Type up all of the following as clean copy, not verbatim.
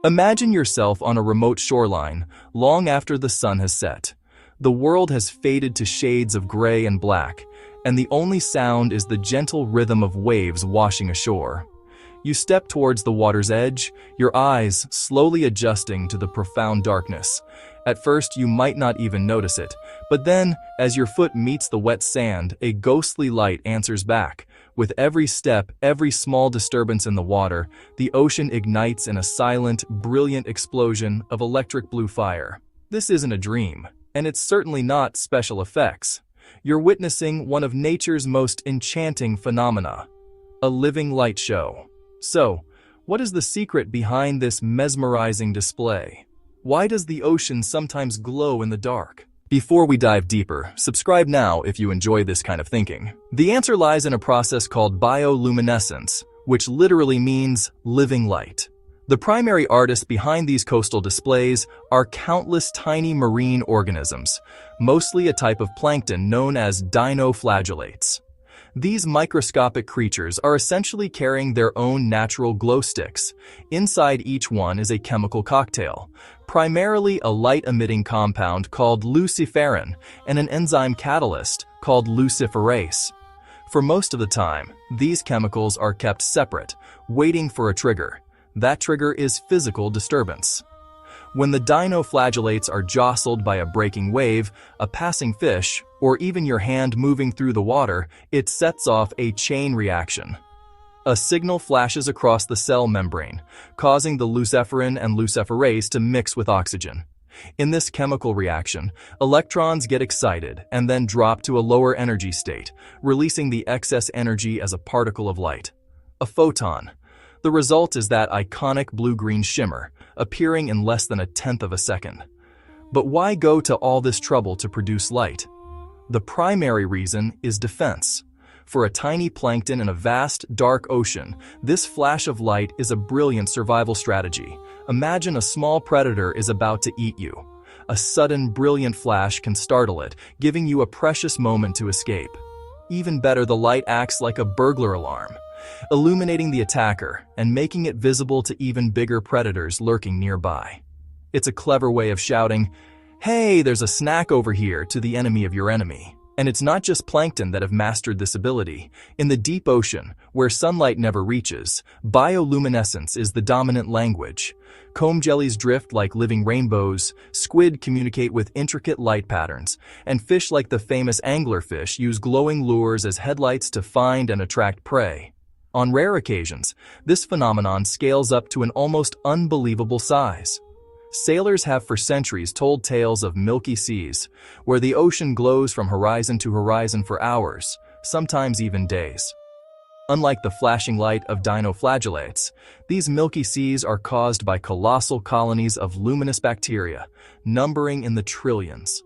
Imagine yourself on a remote shoreline, long after the sun has set. The world has faded to shades of gray and black, and the only sound is the gentle rhythm of waves washing ashore. You step towards the water's edge, your eyes slowly adjusting to the profound darkness. At first, you might not even notice it, but then, as your foot meets the wet sand, a ghostly light answers back. With every step, every small disturbance in the water, the ocean ignites in a silent, brilliant explosion of electric blue fire. This isn't a dream, and it's certainly not special effects. You're witnessing one of nature's most enchanting phenomena, a living light show. So, what is the secret behind this mesmerizing display? Why does the ocean sometimes glow in the dark? Before we dive deeper, subscribe now if you enjoy this kind of thinking. The answer lies in a process called bioluminescence, which literally means living light. The primary artists behind these coastal displays are countless tiny marine organisms, mostly a type of plankton known as dinoflagellates. These microscopic creatures are essentially carrying their own natural glow sticks. Inside each one is a chemical cocktail, primarily a light-emitting compound called luciferin and an enzyme catalyst called luciferase. For most of the time, these chemicals are kept separate, waiting for a trigger. That trigger is physical disturbance. When the dinoflagellates are jostled by a breaking wave, a passing fish, or even your hand moving through the water, it sets off a chain reaction. A signal flashes across the cell membrane, causing the luciferin and luciferase to mix with oxygen. In this chemical reaction, electrons get excited and then drop to a lower energy state, releasing the excess energy as a particle of light, a photon. The result is that iconic blue-green shimmer, appearing in less than a tenth of a second. But why go to all this trouble to produce light? The primary reason is defense. For a tiny plankton in a vast, dark ocean, this flash of light is a brilliant survival strategy. Imagine a small predator is about to eat you. A sudden, brilliant flash can startle it, giving you a precious moment to escape. Even better, the light acts like a burglar alarm, illuminating the attacker and making it visible to even bigger predators lurking nearby. It's a clever way of shouting, "Hey, there's a snack over here," to the enemy of your enemy. And it's not just plankton that have mastered this ability. In the deep ocean, where sunlight never reaches, bioluminescence is the dominant language. Comb jellies drift like living rainbows, squid communicate with intricate light patterns, and fish like the famous anglerfish use glowing lures as headlights to find and attract prey. On rare occasions, this phenomenon scales up to an almost unbelievable size. Sailors have for centuries told tales of milky seas, where the ocean glows from horizon to horizon for hours, sometimes even days. Unlike the flashing light of dinoflagellates, these milky seas are caused by colossal colonies of luminous bacteria, numbering in the trillions.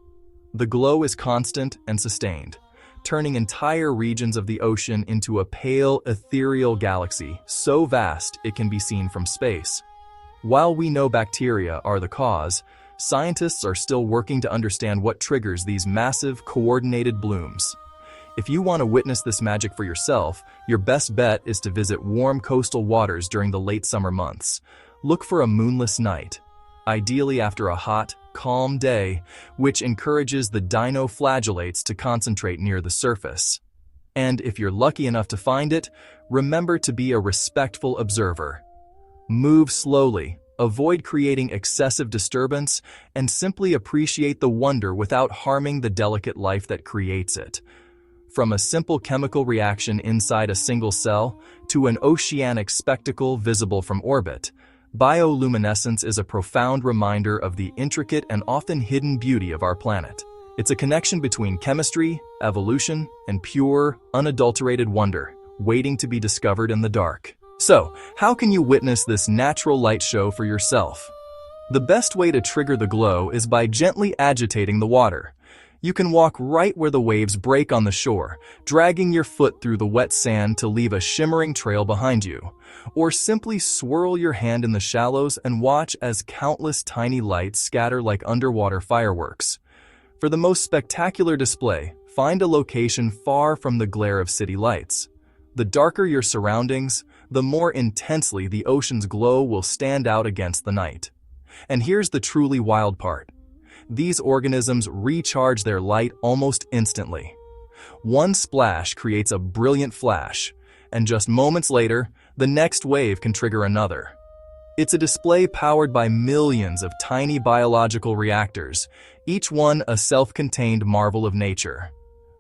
The glow is constant and sustained, turning entire regions of the ocean into a pale, ethereal galaxy so vast it can be seen from space. While we know bacteria are the cause, scientists are still working to understand what triggers these massive, coordinated blooms. If you want to witness this magic for yourself, your best bet is to visit warm coastal waters during the late summer months. Look for a moonless night, ideally after a hot, calm day, which encourages the dinoflagellates to concentrate near the surface. And if you're lucky enough to find it, remember to be a respectful observer. Move slowly, avoid creating excessive disturbance, and simply appreciate the wonder without harming the delicate life that creates it. From a simple chemical reaction inside a single cell to an oceanic spectacle visible from orbit, bioluminescence is a profound reminder of the intricate and often hidden beauty of our planet. It's a connection between chemistry, evolution, and pure, unadulterated wonder, waiting to be discovered in the dark. So, how can you witness this natural light show for yourself? The best way to trigger the glow is by gently agitating the water. You can walk right where the waves break on the shore, dragging your foot through the wet sand to leave a shimmering trail behind you. Or simply swirl your hand in the shallows and watch as countless tiny lights scatter like underwater fireworks. For the most spectacular display, find a location far from the glare of city lights. The darker your surroundings, the more intensely the ocean's glow will stand out against the night. And here's the truly wild part. These organisms recharge their light almost instantly. One splash creates a brilliant flash, and just moments later, the next wave can trigger another. It's a display powered by millions of tiny biological reactors, each one a self-contained marvel of nature.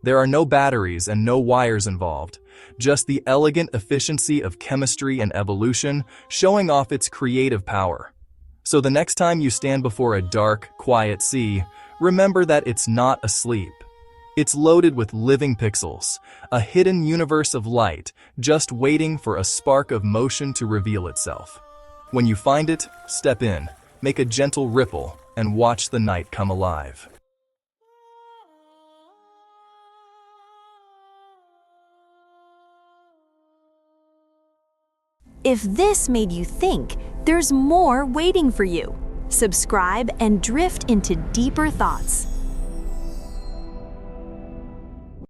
There are no batteries and no wires involved, just the elegant efficiency of chemistry and evolution showing off its creative power. So the next time you stand before a dark, quiet sea, remember that it's not asleep. It's loaded with living pixels, a hidden universe of light, just waiting for a spark of motion to reveal itself. When you find it, step in, make a gentle ripple, and watch the night come alive. If this made you think, there's more waiting for you. Subscribe and drift into deeper thoughts.